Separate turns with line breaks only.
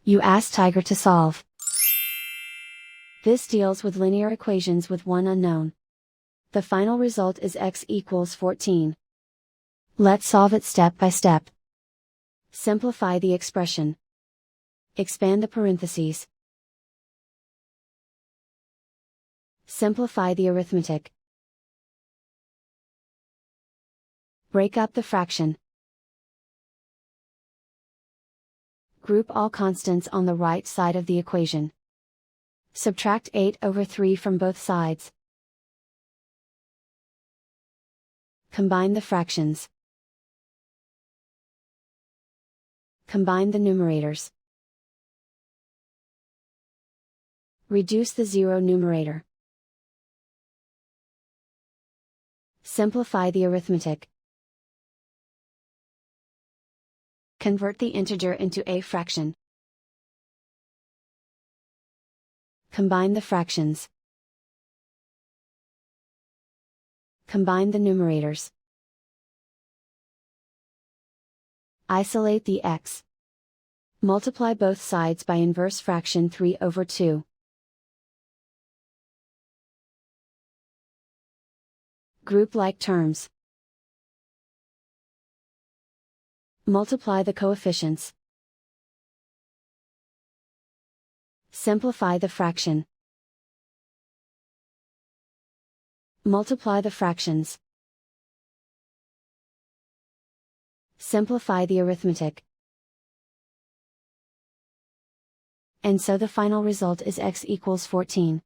You ask Tiger to solve. This deals with linear equations with one unknown. The final result is x equals 14. Let's solve it step by step. Simplify the expression. Expand the parentheses. Simplify the arithmetic. Break up the fraction. Group all constants on the right side of the equation. Subtract 8/3 from both sides. Combine the fractions. Combine the numerators. Reduce the zero numerator. Simplify the arithmetic. Convert the integer into a fraction. Combine the fractions. Combine the numerators. Isolate the x. Multiply both sides by inverse fraction 3/2. Group like terms. Multiply the coefficients. Simplify the fraction. Multiply the fractions. Simplify the arithmetic. And so the final result is x equals 14.